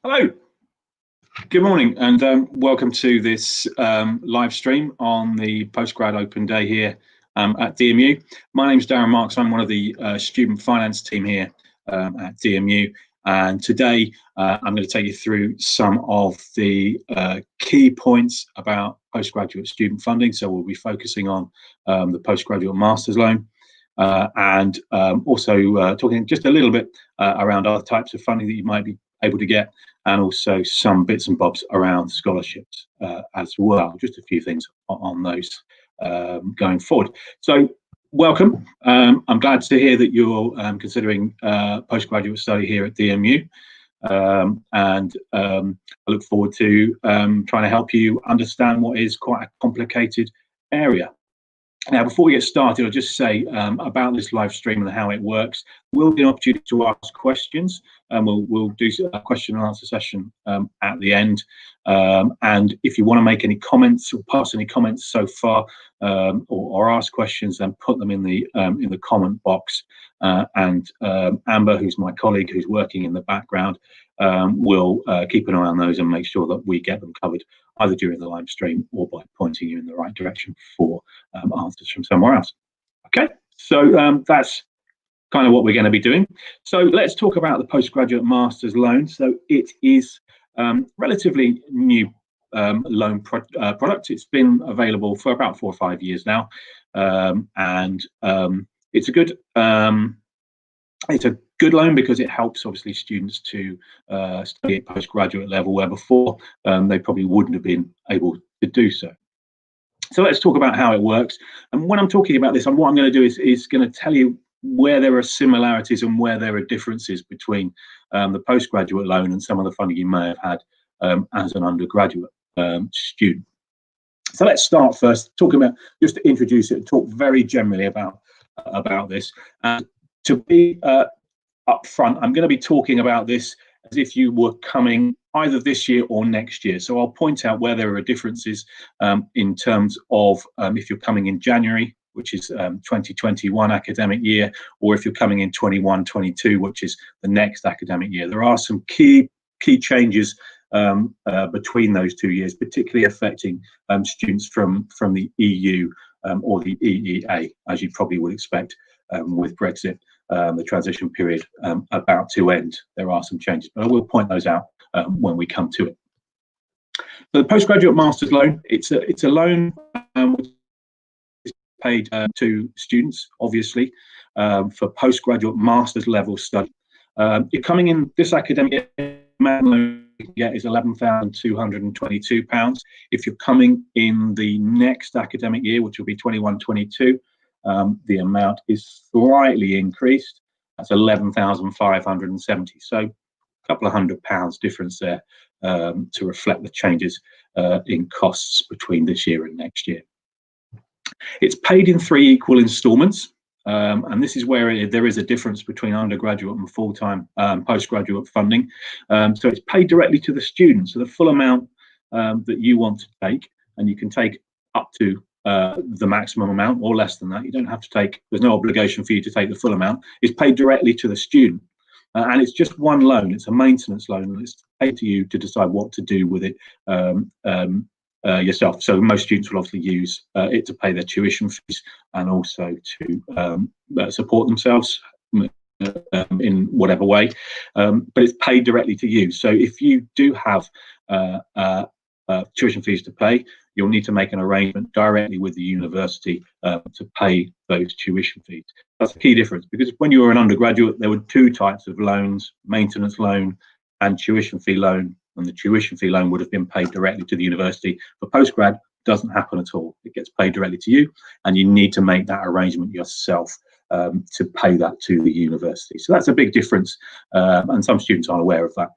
Hello, good morning, and welcome to this live stream on the Postgrad Open Day here at DMU. My name's Darren Marks. I'm one of the student finance team here at DMU, and today I'm going to take you through some of the key points about postgraduate student funding. So we'll be focusing on the postgraduate master's loan and also talking just a little bit around other types of funding that you might be able to get, and also some bits and bobs around scholarships as well. Just a few things on those going forward. So welcome. I'm glad to hear that you're considering postgraduate study here at DMU, and I look forward to trying to help you understand what is quite a complicated area. Now, before we get started, I'll just say about this live stream and how it works. We'll be an opportunity to ask questions, and we'll do a question and answer session at the end. And if you want to make any comments or pass any comments so far, or ask questions, then put them in the comment box. And Amber, who's my colleague who's working in the background, will keep an eye on those and make sure that we get them covered either during the live stream or by pointing you in the right direction for answers from somewhere else. Okay, so that's kind of what we're going to be doing. So let's talk about the postgraduate master's loan. So it is relatively new loan product. It's been available for about 4 or 5 years now, and it's a good loan because it helps obviously students to study at postgraduate level where before they probably wouldn't have been able to do so. So let's talk about how it works. And when I'm talking about this, what I'm going to do is going to tell you where there are similarities and where there are differences between the postgraduate loan and some of the funding you may have had as an undergraduate student. So let's start first talking about, just to introduce it, talk very generally about this. To be up front, I'm going to be talking about this as if you were coming either this year or next year. So I'll point out where there are differences in terms of if you're coming in January, which is 2021 academic year, or if you're coming in 21-22, which is the next academic year. There are some key changes between those 2 years, particularly affecting students from the EU or the EEA, as you probably would expect with Brexit. The transition period about to end. There are some changes, but I will point those out when we come to it. So the postgraduate master's loan, it's a loan which is paid to students, obviously, for postgraduate master's level study. You're coming in this academic year, loan you can get is £11,222. If you're coming in the next academic year, which will be 21-22, the amount is slightly increased. That's 11,570. So a couple of £100 difference there to reflect the changes in costs between this year and next year. It's paid in 3 equal instalments, and this is where there is a difference between undergraduate and full-time postgraduate funding. So it's paid directly to the student. So the full amount that you want to take, and you can take up to the maximum amount or less than that. You don't have to take, there's no obligation for you to take the full amount. It's paid directly to the student, and it's just one loan. It's a maintenance loan, and it's paid to you to decide what to do with it yourself. So most students will obviously use it to pay their tuition fees and also to support themselves in whatever way, but it's paid directly to you. So if you do have tuition fees to pay, you'll need to make an arrangement directly with the university to pay those tuition fees. That's a key difference, because when you were an undergraduate, there were 2 types of loans: maintenance loan and tuition fee loan, and the tuition fee loan would have been paid directly to the university. For postgrad, it doesn't happen at all. It gets paid directly to you, and you need to make that arrangement yourself to pay that to the university. So that's a big difference, and some students aren't aware of that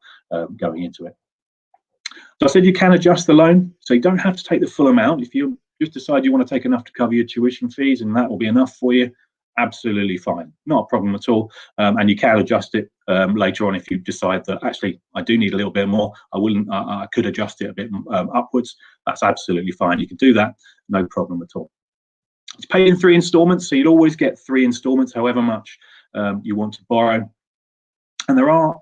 going into it. So I said you can adjust the loan, so you don't have to take the full amount. If you just decide you want to take enough to cover your tuition fees and that will be enough for you, absolutely fine, not a problem at all. And you can adjust it later on if you decide that actually I do need a little bit more. I could adjust it a bit upwards. That's absolutely fine. You can do that, no problem at all. It's paid in 3 instalments, so you'd always get 3 instalments, however much you want to borrow. And there are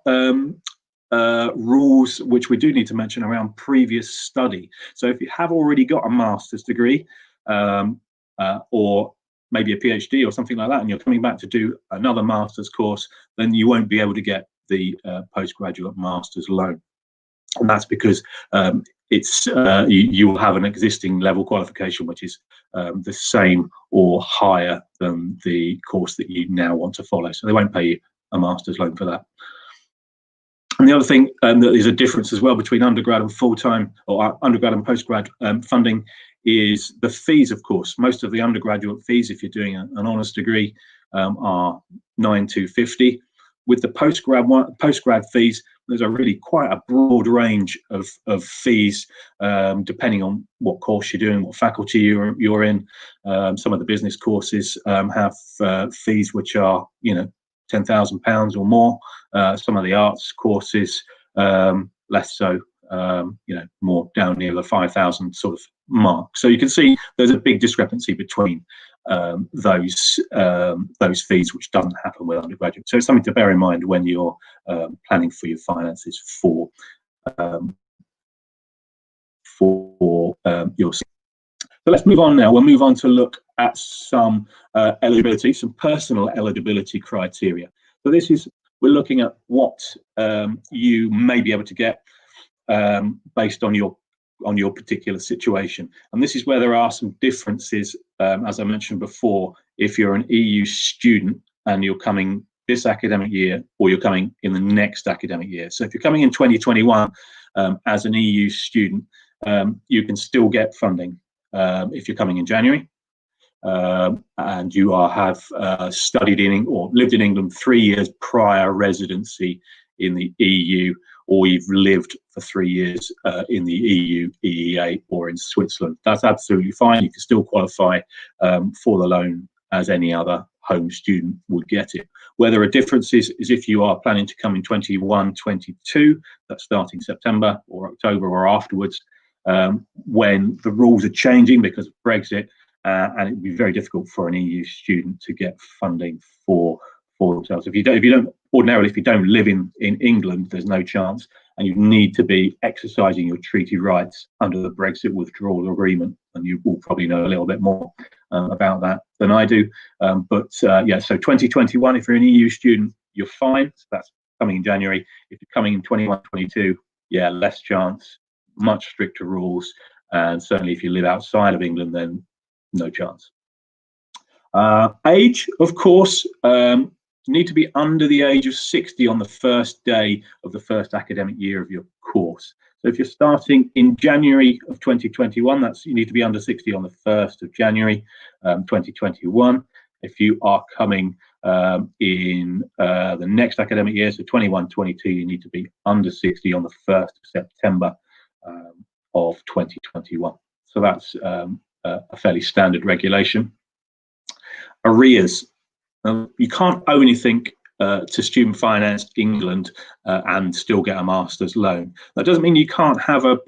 rules which we do need to mention around previous study. So if you have already got a master's degree or maybe a PhD or something like that, and you're coming back to do another master's course, then you won't be able to get the postgraduate master's loan. And that's because you will have an existing level qualification which is the same or higher than the course that you now want to follow. So they won't pay you a master's loan for that. And the other thing that is a difference as well between undergrad and full-time, or undergrad and postgrad funding, is the fees, of course. Most of the undergraduate fees, if you're doing an honours degree, are $9,250. With the postgrad fees, there's a really quite a broad range of fees, depending on what course you're doing, what faculty you're in. Some of the business courses have fees which are, £10,000 or more. Some of the arts courses less so, more down near the 5,000 sort of mark. So you can see there's a big discrepancy between those fees, which doesn't happen with undergraduate. So it's something to bear in mind when you're planning for your finances for your. So let's move on now. We'll move on to look at some eligibility, some personal eligibility criteria. So we're looking at what you may be able to get based on your particular situation. And this is where there are some differences, as I mentioned before, if you're an EU student and you're coming this academic year or you're coming in the next academic year. So if you're coming in 2021 as an EU student, you can still get funding. If you're coming in January and you have studied in or lived in England 3 years prior residency in the EU, or you've lived for 3 years in the EU, EEA, or in Switzerland, that's absolutely fine. You can still qualify for the loan as any other home student would get it. Where there are differences is if you are planning to come in 21-22, that's starting September or October or afterwards, when the rules are changing because of Brexit, and it would be very difficult for an EU student to get funding for themselves. If you don't live in England, there's no chance, and you need to be exercising your treaty rights under the Brexit withdrawal agreement, and you will probably know a little bit more about that than I do. So 2021, if you're an EU student, you're fine. So that's coming in January. If you're coming in 21-22, less chance, much stricter rules, and certainly if you live outside of England, then no chance. Age, of course, you need to be under the age of 60 on the first day of the first academic year of your course. So if you're starting in January of 2021, you need to be under 60 on the 1st of January 2021. If you are coming in the next academic year, so 21-22, you need to be under 60 on the 1st of September of 2021. So that's a fairly standard regulation. Arrears. You can't owe anything to Student Finance England and still get a master's loan. That doesn't mean you can't have an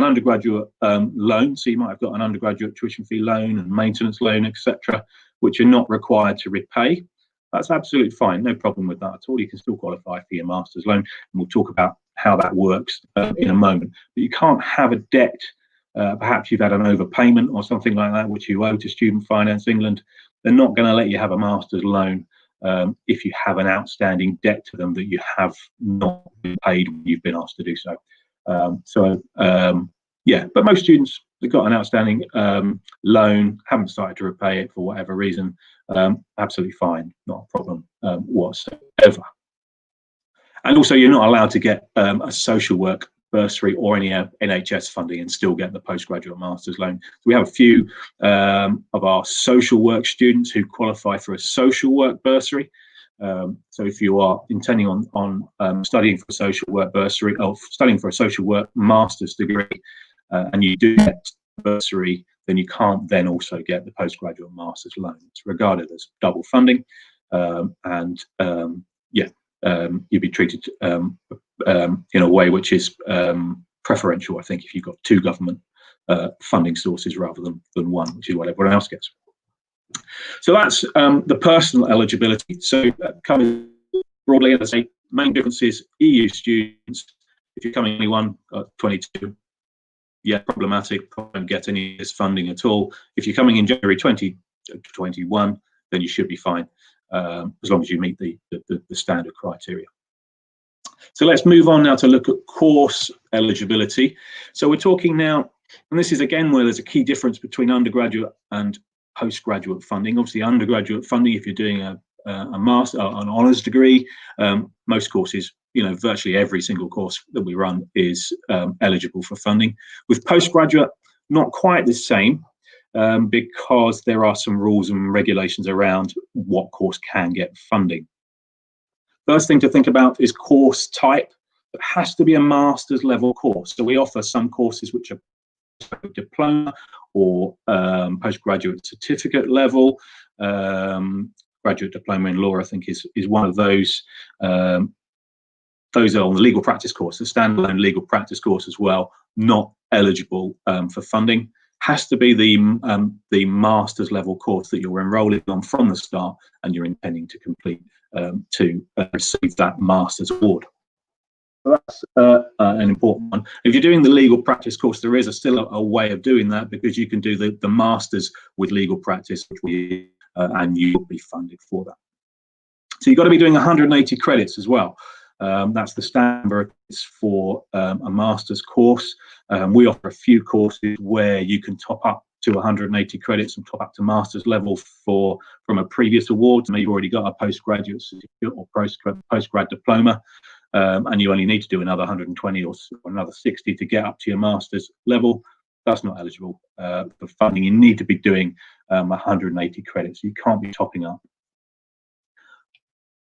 undergraduate loan. So you might have got an undergraduate tuition fee loan and maintenance loan, etc., which you're not required to repay. That's absolutely fine. No problem with that at all. You can still qualify for your master's loan, and we'll talk about how that works in a moment. But you can't have a debt. Perhaps you've had an overpayment or something like that, which you owe to Student Finance England. They're not going to let you have a master's loan if you have an outstanding debt to them that you have not been paid when you've been asked to do so. But most students, they've got an outstanding loan, haven't started to repay it for whatever reason, absolutely fine, not a problem whatsoever. And also, you're not allowed to get a social work bursary or any NHS funding and still get the postgraduate master's loan. So we have a few of our social work students who qualify for a social work bursary. So if you are intending on studying for a social work bursary or studying for a social work master's degree and you do get a bursary, then you can't then also get the postgraduate master's loan. It's regarded as double funding, you'd be treated in a way which is preferential, I think, if you've got two government funding sources rather than one, which is what everyone else gets. So that's the personal eligibility. So coming broadly, let's say Main difference is EU students, if you're coming 21, 22, yeah, problematic, don't get any of this funding at all. If you're coming in January 2021, then you should be fine, as long as you meet the standard criteria. So let's move on now to look at course eligibility. So we're talking now, and this is again where there's a key difference between undergraduate and postgraduate funding. Obviously, undergraduate funding, if you're doing a master, an honours degree, most courses, virtually every single course that we run is eligible for funding. With postgraduate, not quite the same, because there are some rules and regulations around what course can get funding. First thing to think about is course type. It has to be a master's level course. So we offer some courses which are diploma or postgraduate certificate level. Graduate diploma in law, I think, is one of those. Those are on the legal practice course, the standalone legal practice course as well, not eligible for funding. Has to be the master's level course that you're enrolling on from the start and you're intending to complete to receive that master's award. So that's an important one. If you're doing the legal practice course, there is still a way of doing that, because you can do the master's with legal practice, and you'll be funded for that. So you've got to be doing 180 credits as well. That's the standard for a master's course. We offer a few courses where you can top up to 180 credits and top up to master's level from a previous award. Maybe you've already got a postgraduate certificate or postgrad diploma, and you only need to do another 120 or another 60 to get up to your master's level. That's not eligible for funding. You need to be doing 180 credits. You can't be topping up.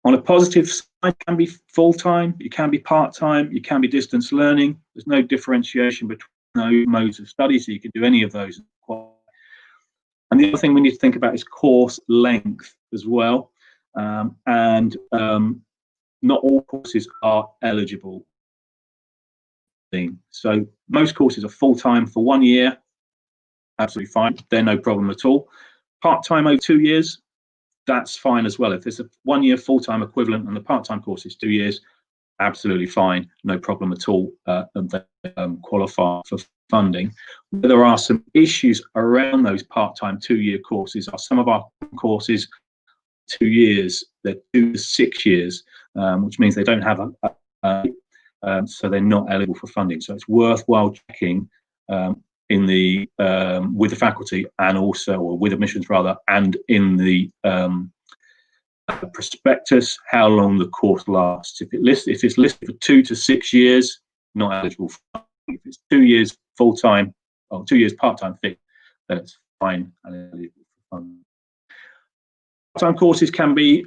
On a positive side, it can be full-time, you can be part-time, you can be distance learning. There's no differentiation between those modes of study, so you can do any of those. And the other thing we need to think about is course length as well. Not all courses are eligible. So most courses are full-time for 1 year, absolutely fine. They're no problem at all. Part-time over 2 years, that's fine as well. If it's a 1 year full-time equivalent and the part-time course is 2 years, absolutely fine, no problem at all, and they qualify for funding. There are some issues around those part-time 2 year courses. Some of our courses 2 years, they're 2 to 6 years, which means they don't have so they're not eligible for funding. So it's worthwhile checking in the with the faculty, and also, or with admissions rather, and in the prospectus, how long the course lasts. If it's listed for 2 to 6 years, not eligible for funding. If it's 2 years full-time or 2 years part-time fixed, then it's fine and eligible for funding. Part-time courses can be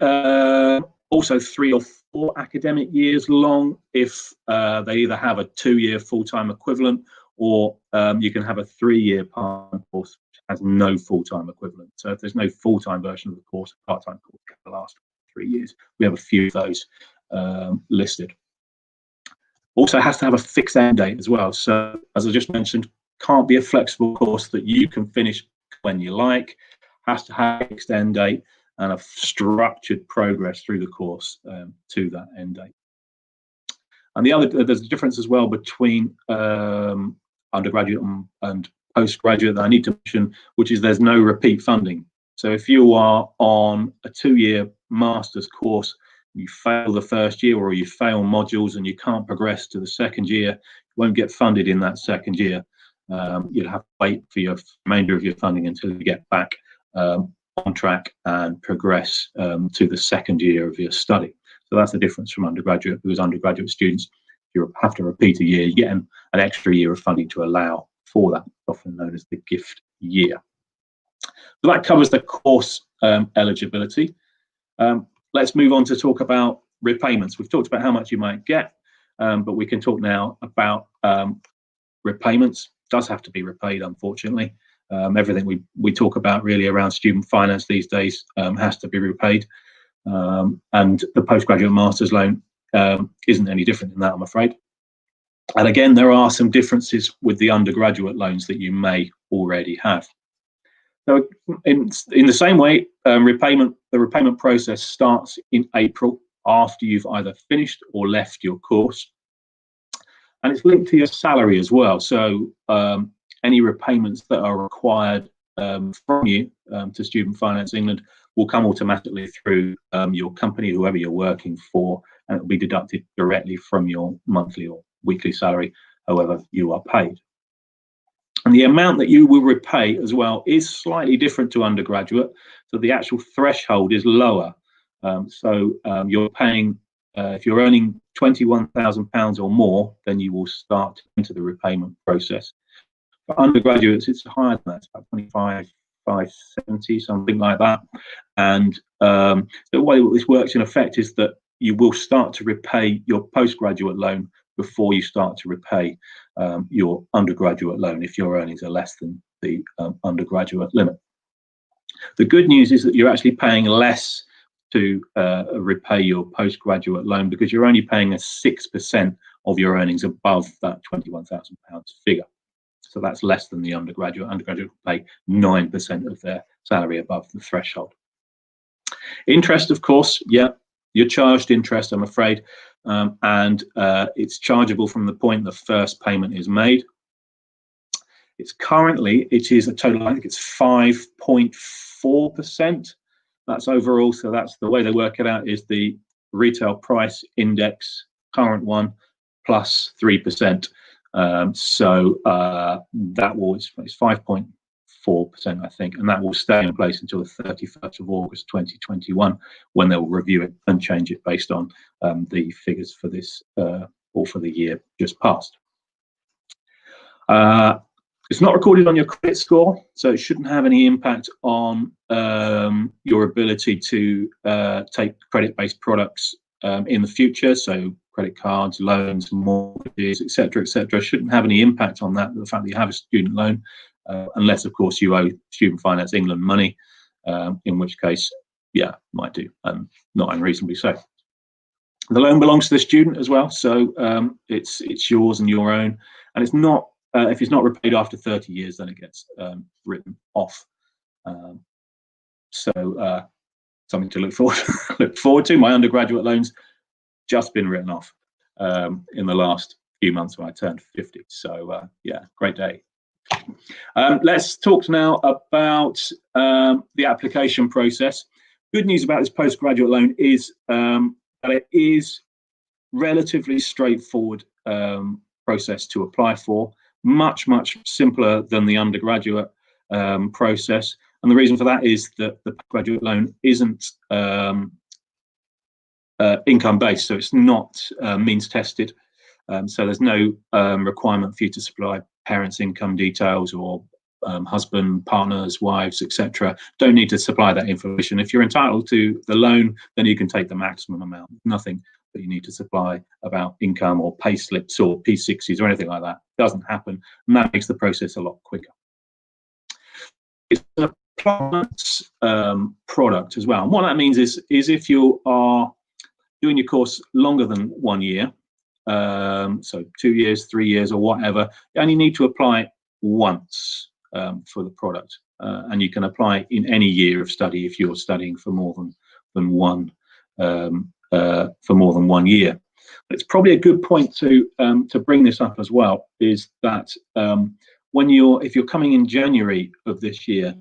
also 3 or 4 academic years long if they either have a 2 year full-time equivalent, or you can have a 3 year part-time course which has no full-time equivalent. So if there's no full-time version of the course, a part-time course can last 3 years. We have a few of those listed. Also has to have a fixed end date as well. So as I just mentioned, can't be a flexible course that you can finish when you like. Has to have a fixed end date and a structured progress through the course to that end date. And there's a difference as well between undergraduate and postgraduate that I need to mention, which is there's no repeat funding. So if you are on a 2 year master's course, you fail the first year or you fail modules and you can't progress to the second year, you won't get funded in that second year. You'll have to wait for your remainder of your funding until you get back on track and progress to the second year of your study. So that's the difference from undergraduate, because undergraduate students, you have to repeat a year, you get an extra year of funding to allow for that, often known as the gift year. So that covers the course eligibility. Let's move on to talk about repayments. We've talked about how much you might get, but we can talk now about repayments. It does have to be repaid, unfortunately. Everything we talk about really around student finance these days has to be repaid. And the postgraduate master's loan isn't any different than that, I'm afraid. And again, there are some differences with the undergraduate loans that you may already have. So in the same way, the repayment process starts in April after you've either finished or left your course. And it's linked to your salary as well. So any repayments that are required from you to Student Finance England will come automatically through your company, whoever you're working for, and it will be deducted directly from your monthly or weekly salary, however you are paid. And the amount that you will repay as well is slightly different to undergraduate. So the actual threshold is lower. You're paying, if you're earning £21,000 or more, then you will start into the repayment process. For undergraduates, it's higher than that. It's about 25,570, something like that. And the way this works in effect is that you will start to repay your postgraduate loan before you start to repay your undergraduate loan if your earnings are less than the undergraduate limit. The good news is that you're actually paying less to repay your postgraduate loan, because you're only paying a 6% of your earnings above that £21,000 figure. So that's less than the undergraduate. Undergraduate will pay 9% of their salary above the threshold. Interest, of course, yeah, you're charged interest, I'm afraid, and it's chargeable from the point the first payment is made. It is a total, I think it's 5.4%. That's overall. So that's the way they work it out, is the retail price index, current one, plus 3%. That will, it's 5.4%, I think, and that will stay in place until the 31st of August 2021, when they'll review it and change it based on the figures for this or for the year just past. It's not recorded on your credit score, so it shouldn't have any impact on your ability to take credit-based products in the future. So credit cards, loans, mortgages, etc., shouldn't have any impact on that, the fact that you have a student loan, unless, of course, you owe Student Finance England money, in which case, yeah, might do, and not unreasonably so. The loan belongs to the student as well, so it's yours and your own, and it's not. If it's not repaid after 30 years, then it gets written off. Something to look forward to. My undergraduate loan's just been written off in the last few months when I turned 50. So yeah, great day. Let's talk now about the application process. Good news about this postgraduate loan is that it is relatively straightforward process to apply for. Much simpler than the undergraduate process, and the reason for that is that the graduate loan isn't income based, so it's not means tested, so there's no requirement for you to supply parents' income details or husband, partners, wives, etc. Don't need to supply that information. If you're entitled to the loan, then you can take the maximum amount. Nothing that you need to supply about income or pay slips or P60s or anything like that. Doesn't happen, and that makes the process a lot quicker. It's an appliance product as well, and what that means is if you are doing your course longer than 1 year, so 2 years, 3 years, or whatever, you only need to apply once for the product, and you can apply in any year of study if you're studying for more than 1 year. It's probably a good point to bring this up as well, is that if you're coming in January of this year,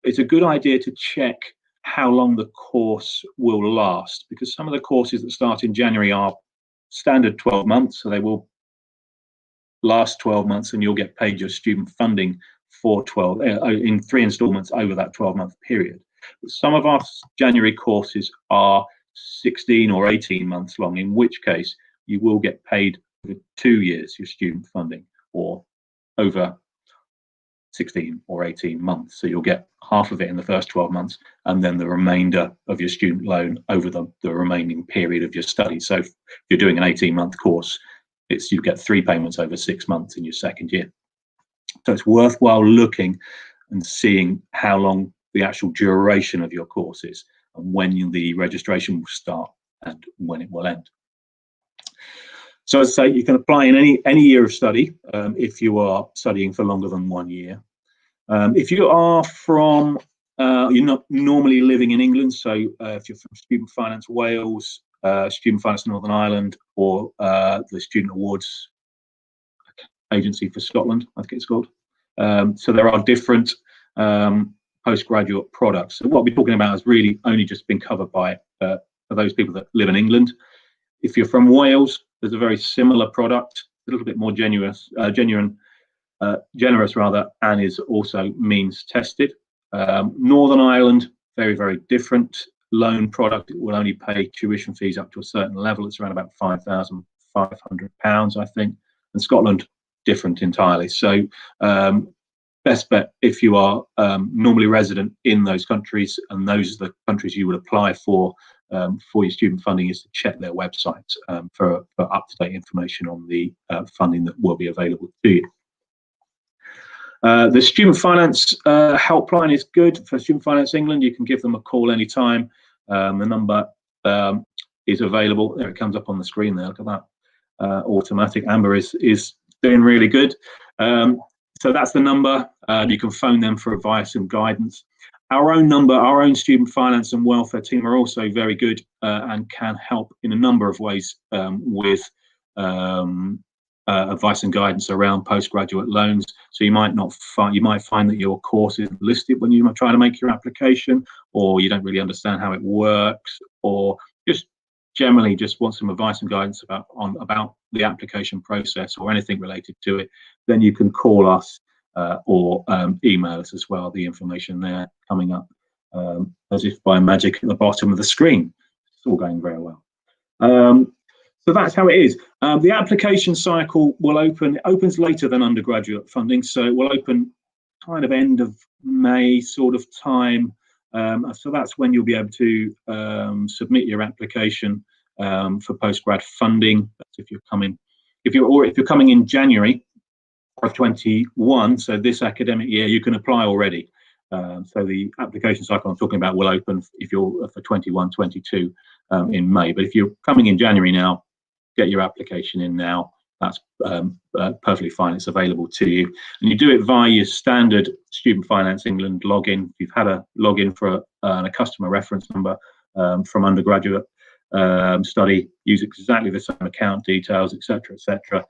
it's a good idea to check how long the course will last, because some of the courses that start in January are standard 12 months, so they will last 12 months, and you'll get paid your student funding for 12 in 3 installments over that 12-month period. But some of our January courses are 16 or 18 months long, in which case you will get paid for 2 years your student funding, or over 16 or 18 months. So you'll get half of it in the first 12 months, and then the remainder of your student loan over the remaining period of your study. So if you're doing an 18-month course, you get 3 payments over 6 months in your second year. So it's worthwhile looking and seeing how long the actual duration of your course is, and when the registration will start and when it will end. So as I say, you can apply in any year of study if you are studying for longer than 1 year. If you are you're not normally living in England, so if you're from Student Finance Wales, Student Finance Northern Ireland, or the Student Awards Agency for Scotland, I think it's called. So there are different postgraduate products. So what we're talking about has really only just been covered by for those people that live in England. If you're from Wales, there's a very similar product, a little bit more generous rather, and is also means tested. Northern Ireland, very, very different loan product. It will only pay tuition fees up to a certain level. It's around about £5,500, I think. And Scotland, different entirely. So best bet, if you are normally resident in those countries, and those are the countries you would apply for your student funding, is to check their websites for up-to-date information on the funding that will be available to you. The Student Finance helpline is good for Student Finance England. You can give them a call anytime. The number is available. There, it comes up on the screen there. Look at that. Automatic. Amber is doing really good. So that's the number. You can phone them for advice and guidance. Our own number, our own Student Finance and Welfare team are also very good and can help in a number of ways with advice and guidance around postgraduate loans. So you might find that your course isn't listed when you try to make your application, or you don't really understand how it works, or just generally just want some advice and guidance about the application process or anything related to it. Then you can call us or email us as well. The information there coming up as if by magic at the bottom of the screen. It's all going very well. So that's how it is. The application cycle opens later than undergraduate funding, so it will open kind of end of May sort of time. So that's when you'll be able to submit your application for postgrad funding. That's if you're coming in January of 21, so this academic year, you can apply already. So the application cycle I'm talking about will open if you're for 21-22 in May. But if you're coming in January now, get your application in now. That's perfectly fine. It's available to you, and you do it via your standard Student Finance England login. If you've had a login for a customer reference number from undergraduate study, use exactly the same account details, etc., etc.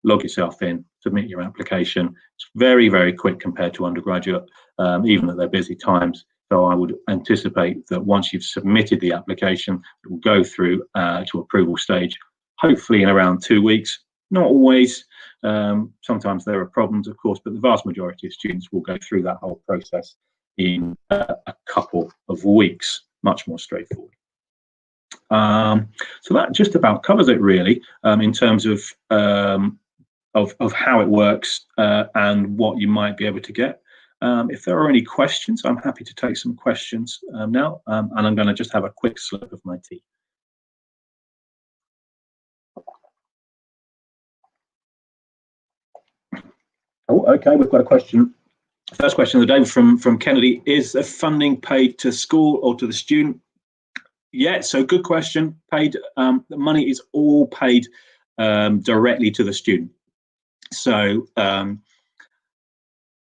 Log yourself in, submit your application. It's very, very quick compared to undergraduate, even at their busy times. So I would anticipate that once you've submitted the application, it will go through to approval stage, hopefully in around 2 weeks. Not always. Sometimes there are problems, of course, but the vast majority of students will go through that whole process in a couple of weeks. Much more straightforward. So that just about covers it, really, in terms of how it works and what you might be able to get. If there are any questions, I'm happy to take some questions now, and I'm going to just have a quick slip of my tea. Oh, okay, we've got a question. First question of the day from Kennedy: is the funding paid to school or to the student? Yeah, so good question. Paid. The money is all paid directly to the student. So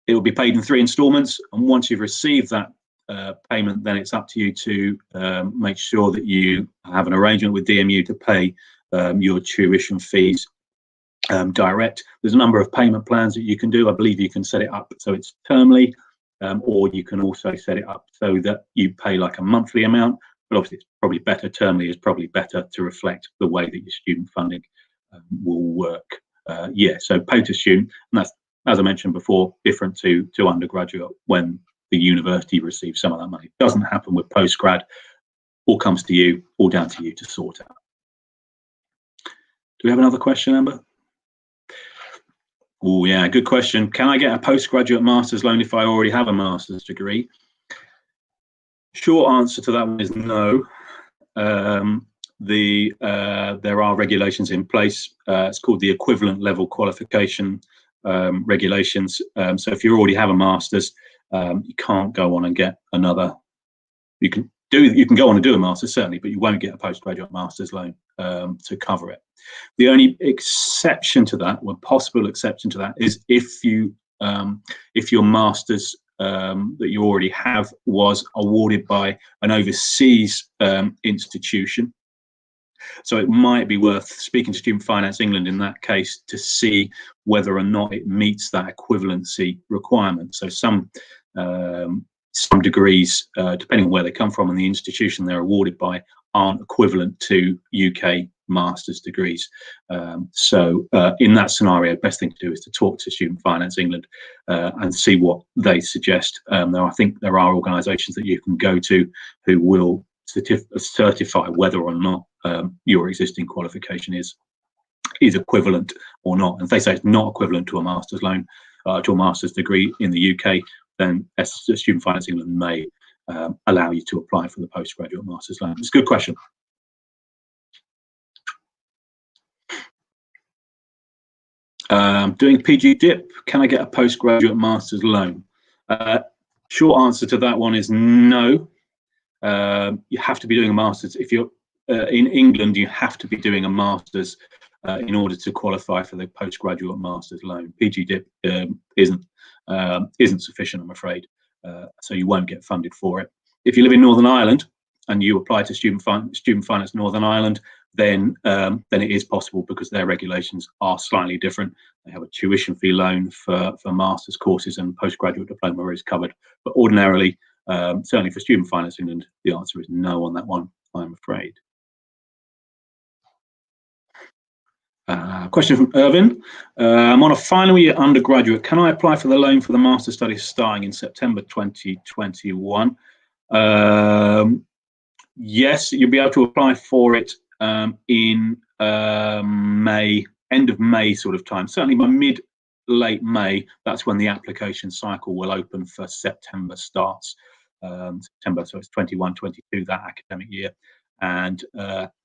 it will be paid in 3 installments, and once you've received that payment, then it's up to you to make sure that you have an arrangement with DMU to pay your tuition fees direct. There's a number of payment plans that you can do. I believe you can set it up so it's termly, or you can also set it up so that you pay like a monthly amount. But obviously, it's probably better. Termly is probably better to reflect the way that your student funding will work. Yeah, so pay to student, and that's, as I mentioned before, different to undergraduate when the university receives some of that money. It doesn't happen with postgrad. All comes to you, all down to you to sort out. Do we have another question, Amber? Oh, yeah, good question. Can I get a postgraduate master's loan if I already have a master's degree? Short answer to that one is no. There are regulations in place. It's called the equivalent level qualification regulations. So if you already have a master's, you can't go on and get another. You can go on and do a master's, certainly, but you won't get a postgraduate master's loan to cover it. The only exception to that, or possible exception to that, is if your master's that you already have was awarded by an overseas institution. So it might be worth speaking to Student Finance England in that case to see whether or not it meets that equivalency requirement. So some degrees, depending on where they come from and the institution they're awarded by, aren't equivalent to UK master's degrees. So in that scenario, best thing to do is to talk to Student Finance England and see what they suggest. Now, I think there are organisations that you can go to who will certify whether or not your existing qualification is equivalent or not. And if they say it's not equivalent to a master's loan, to a master's degree in the UK, then Student Finance England may allow you to apply for the postgraduate master's loan. It's a good question. Doing PG dip, can I get a postgraduate master's loan? Short answer to that one is no. You have to be doing a master's. If you're in England, you have to be doing a master's in order to qualify for the postgraduate master's loan. PG dip isn't sufficient, I'm afraid, so you won't get funded for it. If you live in Northern Ireland and you apply to Student Finance Northern Ireland, then it is possible, because their regulations are slightly different. They have a tuition fee loan for master's courses, and postgraduate diploma is covered. But ordinarily, certainly for Student Finance England, the answer is no on that one, I'm afraid. Question from Irvin. I'm on a final year undergraduate. Can I apply for the loan for the master's studies starting in September 2021? Yes, you'll be able to apply for it in May, end of May sort of time. Certainly by late May, that's when the application cycle will open for September starts. September, so it's 21-22, that academic year. And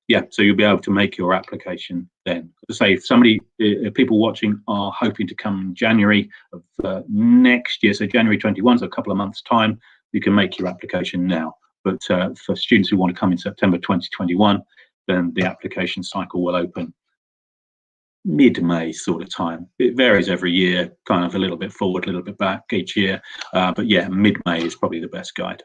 yeah, so you'll be able to make your application then. To say, if people watching are hoping to come in January of next year, so January 21, so a couple of months' time, you can make your application now. But for students who want to come in September 2021, then the application cycle will open mid-May sort of time. It varies every year, kind of a little bit forward, a little bit back each year. But yeah, mid-May is probably the best guide.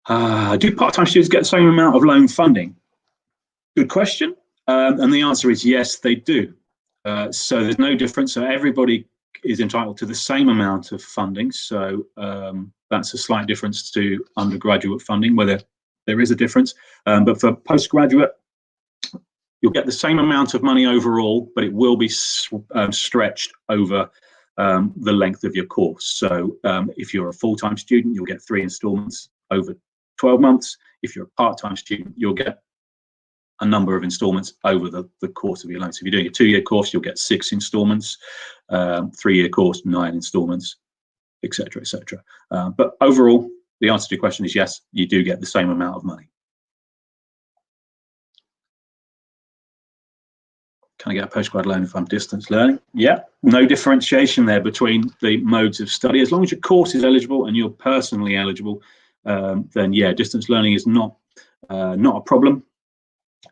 Do part-time students get the same amount of loan funding? Good question. And the answer is yes, they do. So there's no difference. So everybody is entitled to the same amount of funding. So that's a slight difference to undergraduate funding, where there is a difference. But for postgraduate, you'll get the same amount of money overall, but it will be stretched over the length of your course. So if you're a full-time student, you'll get 3 installments over 12 months. If you're a part-time student, you'll get a number of installments over the course of your loan. So if you're doing a 2-year course, you'll get 6 installments, 3-year course, 9 installments, etc., etc. But overall, the answer to your question is yes, you do get the same amount of money. Can I get a postgrad loan if I'm distance learning? Yeah, no differentiation there between the modes of study. As long as your course is eligible and you're personally eligible, then yeah, distance learning is not a problem.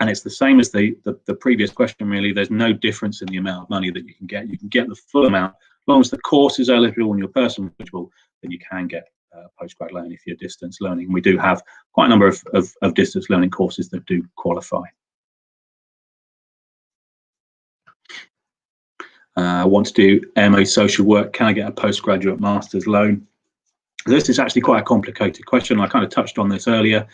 And it's the same as the previous question, really. There's no difference in the amount of money that you can get. You can get the full amount. As long as the course is eligible and you're personally eligible, then you can get a postgrad loan if you're distance learning. We do have quite a number of distance learning courses that do qualify. I want to do MA social work. Can I get a postgraduate master's loan? This is actually quite a complicated question. I kind of touched on this earlier.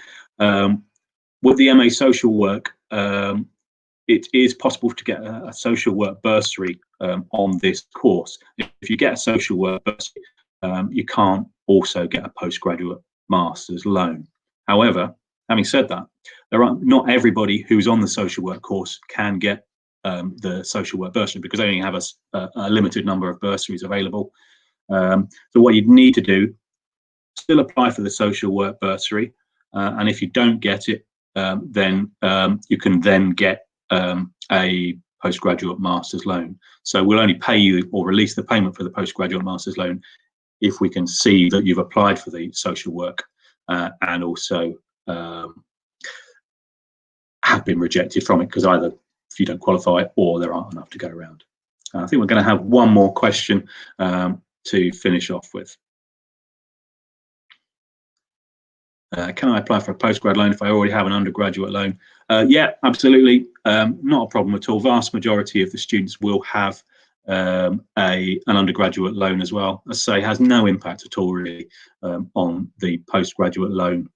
With the MA social work, it is possible to get a social work bursary on this course. If you get a social work bursary, you can't also get a postgraduate master's loan. However, having said that, not everybody who's on the social work course can get the social work bursary, because they only have a limited number of bursaries available. So what you'd need to do, still apply for the social work bursary, and if you don't get it, then you can then get a postgraduate master's loan. So we'll only pay you or release the payment for the postgraduate master's loan if we can see that you've applied for the social work and also have been rejected from it, because either if you don't qualify or there aren't enough to go around. I think we're going to have one more question to finish off with. Can I apply for a postgrad loan if I already have an undergraduate loan? Yeah, absolutely. Not a problem at all. Vast majority of the students will have an undergraduate loan as well. As I say, has no impact at all really on the postgraduate loan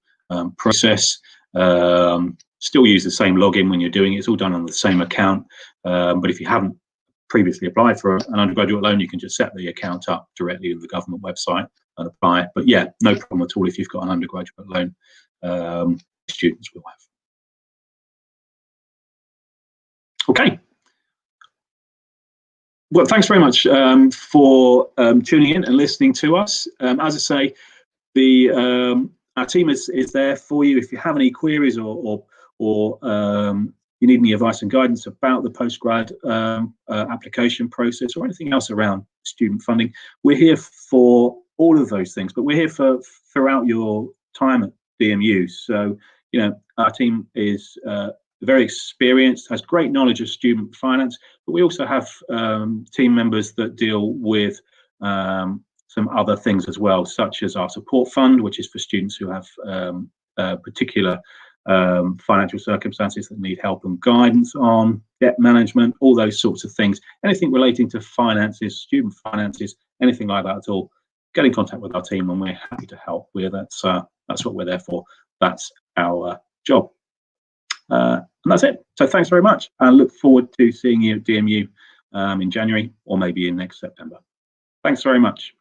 process. Still use the same login when you're doing it. It's all done on the same account. But if you haven't previously applied for an undergraduate loan, you can just set the account up directly with the government website and apply it. But yeah, no problem at all if you've got an undergraduate loan. Students will have. Okay. Well, thanks very much for tuning in and listening to us. As I say, our team is there for you if you have any queries or you need any advice and guidance about the postgrad application process or anything else around student funding. We're here for all of those things, but we're here for throughout your time at DMU. So, you know, our team is very experienced, has great knowledge of student finance, but we also have team members that deal with some other things as well, such as our support fund, which is for students who have particular financial circumstances that need help and guidance on debt management, all those sorts of things. Anything relating to finances, student finances, anything like that at all, get in contact with our team and we're happy to help. That's what we're there for. That's our job. And that's it. So thanks very much. I look forward to seeing you at DMU in January or maybe in next September. Thanks very much.